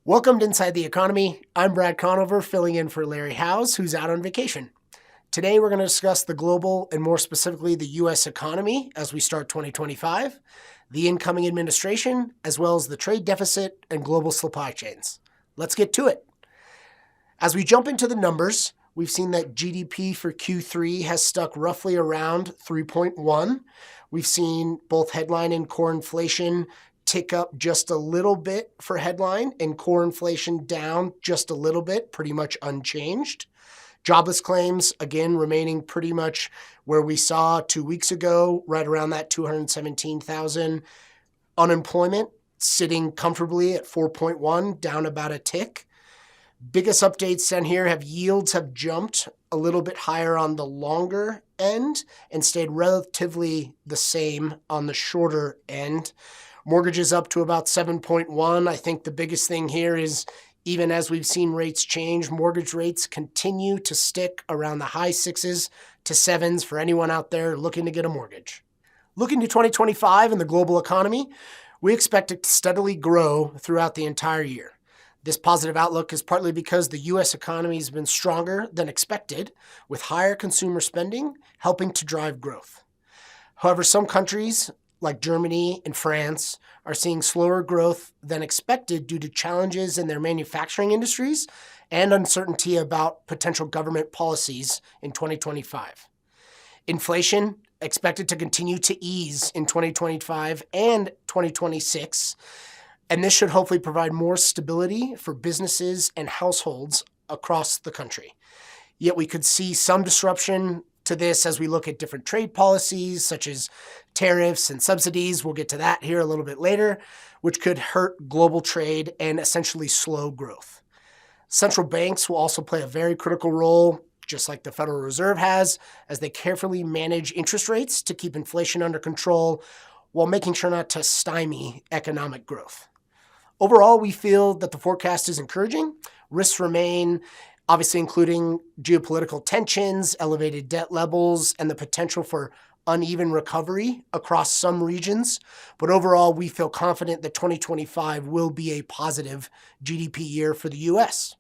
Welcome to Inside the Economy. I'm Brad Conover, filling in for Larry Howes, who's out on vacation. Today, we're going to discuss the global and more specifically the U.S. economy as we start 2025, the incoming administration, as well as the trade deficit and global supply chains. Let's get to it. As we jump into the numbers, we've seen that GDP for Q3 has stuck roughly around 3.1. We've seen both headline and core inflation tick up just a little bit for headline and core inflation down just a little bit, pretty much unchanged. Jobless claims, again, remaining pretty much where we saw 2 weeks ago, right around that 217,000. Unemployment sitting comfortably at 4.1, down about a tick. Biggest updates down here have yields have jumped a little bit higher on the longer end and stayed relatively the same on the shorter end. Mortgages up to about 7.1. I think the biggest thing here is even as we've seen rates change, mortgage rates continue to stick around the high 6s to 7s for anyone out there looking to get a mortgage. Looking to 2025 and the global economy, we expect it to steadily grow throughout the entire year. This positive outlook is partly because the U.S. economy has been stronger than expected, with higher consumer spending helping to drive growth. However, some countries like Germany and France are seeing slower growth than expected due to challenges in their manufacturing industries and uncertainty about potential government policies in 2025. Inflation expected to continue to ease in 2025 and 2026, and this should hopefully provide more stability for businesses and households across the country. Yet we could see some disruption to this as we look at different trade policies such as tariffs and subsidies. We'll get to that here a little bit later, which could hurt global trade and essentially slow growth. Central banks will also play a very critical role, just like the Federal Reserve has, as they carefully manage interest rates to keep inflation under control while making sure not to stymie economic growth. Overall, we feel that the forecast is encouraging. Risks remain, obviously including geopolitical tensions, elevated debt levels, and the potential for uneven recovery across some regions. But overall, we feel confident that 2025 will be a positive GDP year for the U.S.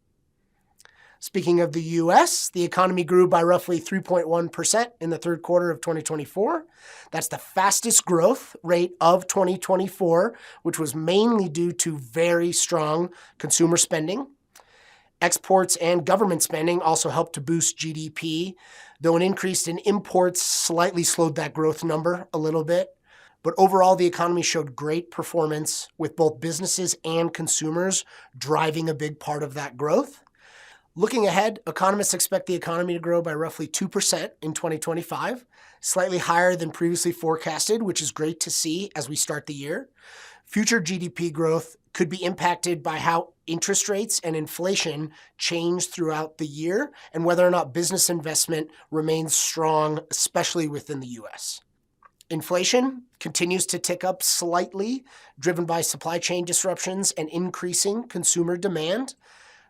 Speaking of the U.S., the economy grew by roughly 3.1% in the third quarter of 2024. That's the fastest growth rate of 2024, which was mainly due to very strong consumer spending. Exports and government spending also helped to boost GDP, though an increase in imports slightly slowed that growth number a little bit. But overall, the economy showed great performance with both businesses and consumers driving a big part of that growth. Looking ahead, economists expect the economy to grow by roughly 2% in 2025, slightly higher than previously forecasted, which is great to see as we start the year. Future GDP growth could be impacted by how interest rates and inflation change throughout the year and whether or not business investment remains strong, especially within the U.S. Inflation continues to tick up slightly, driven by supply chain disruptions and increasing consumer demand.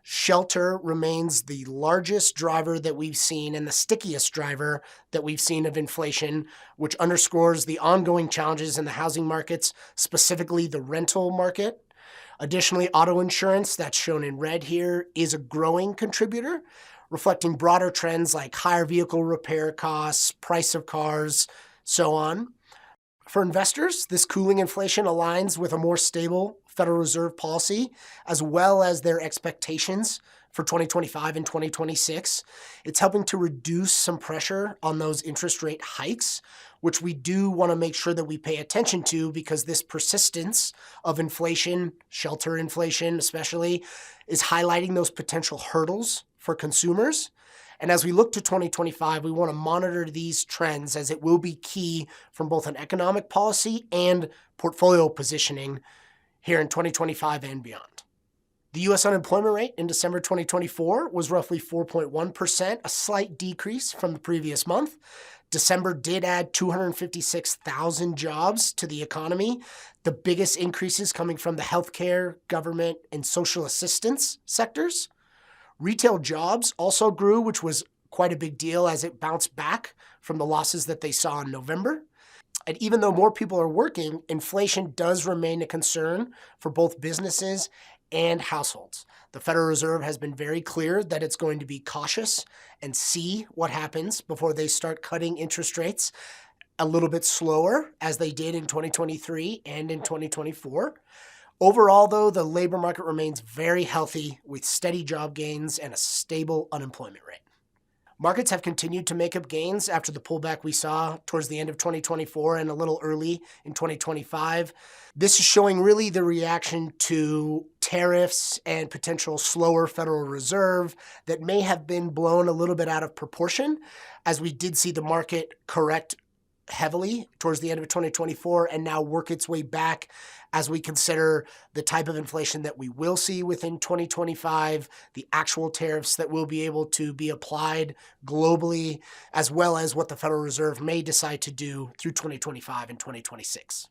Shelter remains the largest driver that we've seen and the stickiest driver that we've seen of inflation, which underscores the ongoing challenges in the housing markets, specifically the rental market. Additionally, auto insurance, that's shown in red here, is a growing contributor, reflecting broader trends like higher vehicle repair costs, price of cars, so on. For investors, this cooling inflation aligns with a more stable Federal Reserve policy, as well as their expectations for 2025 and 2026. It's helping to reduce some pressure on those interest rate hikes, which we do want to make sure that we pay attention to because this persistence of inflation, shelter inflation especially, is highlighting those potential hurdles for consumers. And as we look to 2025, we want to monitor these trends as it will be key from both an economic policy and portfolio positioning here in 2025 and beyond. The U.S. unemployment rate in December 2024 was roughly 4.1%, a slight decrease from the previous month. December did add 256,000 jobs to the economy, the biggest increases coming from the healthcare, government, and social assistance sectors. Retail jobs also grew, which was quite a big deal as it bounced back from the losses that they saw in November. And even though more people are working, inflation does remain a concern for both businesses and households. The Federal Reserve has been very clear that it's going to be cautious and see what happens before they start cutting interest rates a little bit slower, as they did in 2023 and in 2024. Overall, though, the labor market remains very healthy with steady job gains and a stable unemployment rate. Markets have continued to make up gains after the pullback we saw towards the end of 2024 and a little early in 2025. This is showing really the reaction to tariffs and potential slower Federal Reserve that may have been blown a little bit out of proportion, as we did see the market correct heavily towards the end of 2024 and now work its way back as we consider the type of inflation that we will see within 2025, the actual tariffs that will be able to be applied globally, as well as what the Federal Reserve may decide to do through 2025 and 2026.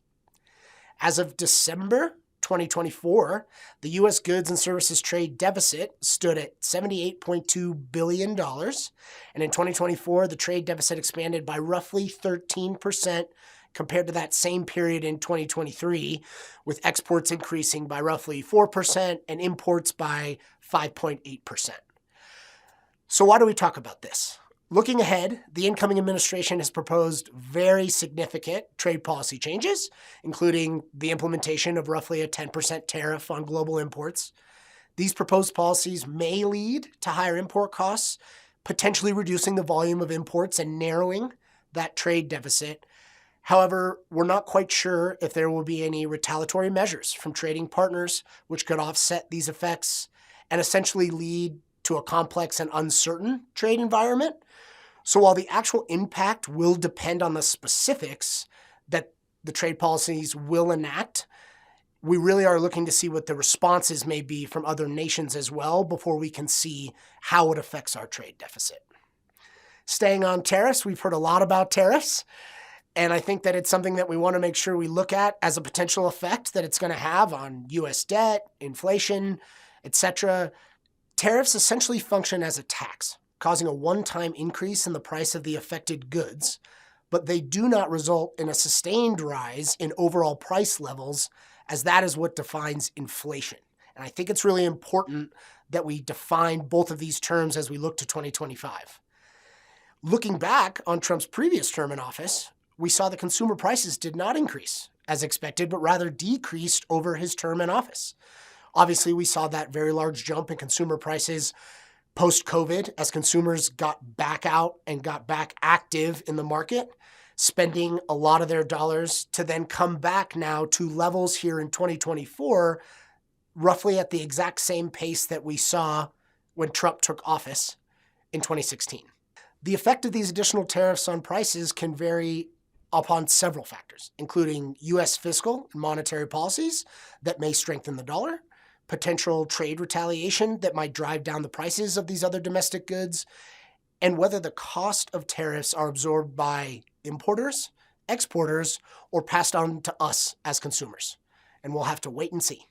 As of December 2024, the U.S. goods and services trade deficit stood at $78.2 billion. And in 2024, the trade deficit expanded by roughly 13% compared to that same period in 2023, with exports increasing by roughly 4% and imports by 5.8%. So why do we talk about this? Looking ahead, the incoming administration has proposed very significant trade policy changes, including the implementation of roughly a 10% tariff on global imports. These proposed policies may lead to higher import costs, potentially reducing the volume of imports and narrowing that trade deficit. However, we're not quite sure if there will be any retaliatory measures from trading partners which could offset these effects and essentially lead to a complex and uncertain trade environment. So while the actual impact will depend on the specifics that the trade policies will enact, we really are looking to see what the responses may be from other nations as well before we can see how it affects our trade deficit. Staying on tariffs, we've heard a lot about tariffs, and I think that it's something that we want to make sure we look at as a potential effect that it's going to have on U.S. debt, inflation, etc. Tariffs essentially function as a tax, causing a one-time increase in the price of the affected goods, but they do not result in a sustained rise in overall price levels, as that is what defines inflation. And I think it's really important that we define both of these terms as we look to 2025. Looking back on Trump's previous term in office, we saw the consumer prices did not increase as expected, but rather decreased over his term in office. Obviously, we saw that very large jump in consumer prices post-COVID as consumers got back out and got back active in the market, spending a lot of their dollars to then come back now to levels here in 2024, roughly at the exact same pace that we saw when Trump took office in 2016. The effect of these additional tariffs on prices can vary upon several factors, including U.S. fiscal and monetary policies that may strengthen the dollar, potential trade retaliation that might drive down the prices of these other domestic goods, and whether the cost of tariffs are absorbed by importers, exporters, or passed on to us as consumers. And we'll have to wait and see.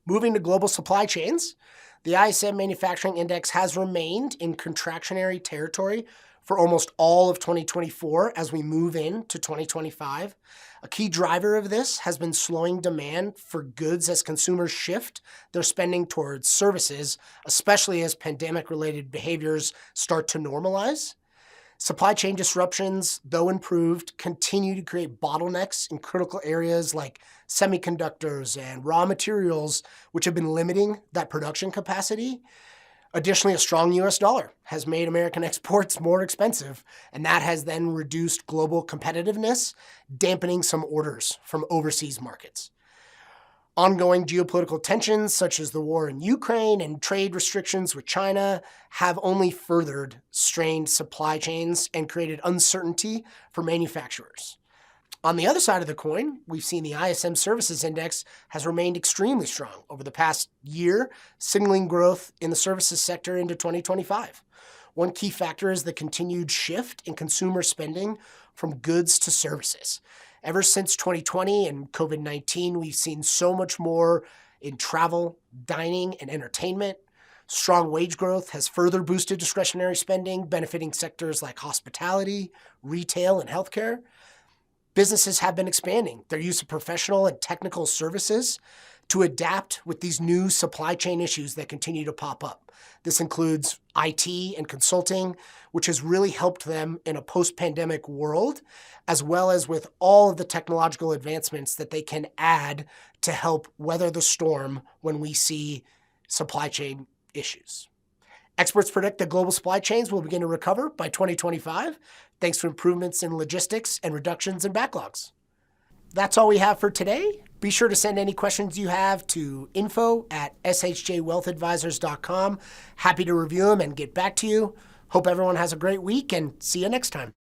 Moving to global supply chains, the ISM Manufacturing Index has remained in contractionary territory for almost all of 2024 as we move into 2025. A key driver of this has been slowing demand for goods as consumers shift their spending towards services, especially as pandemic-related behaviors start to normalize. Supply chain disruptions, though improved, continue to create bottlenecks in critical areas like semiconductors and raw materials, which have been limiting that production capacity. Additionally, a strong U.S. dollar has made American exports more expensive, and that has then reduced global competitiveness, dampening some orders from overseas markets. Ongoing geopolitical tensions, such as the war in Ukraine and trade restrictions with China, have only furthered strained supply chains and created uncertainty for manufacturers. On the other side of the coin, we've seen the ISM Services Index has remained extremely strong over the past year, signaling growth in the services sector into 2025. One key factor is the continued shift in consumer spending from goods to services. Ever since 2020 and COVID-19, we've seen so much more in travel, dining, and entertainment. Strong wage growth has further boosted discretionary spending, benefiting sectors like hospitality, retail, and healthcare. Businesses have been expanding their use of professional and technical services to adapt with these new supply chain issues that continue to pop up. This includes IT and consulting, which has really helped them in a post-pandemic world, as well as with all of the technological advancements that they can add to help weather the storm when we see supply chain issues. Experts predict that global supply chains will begin to recover by 2025, thanks to improvements in logistics and reductions in backlogs. That's all we have for today. Be sure to send any questions you have to info@shjwealthadvisors.com. Happy to review them and get back to you. Hope everyone has a great week and see you next time.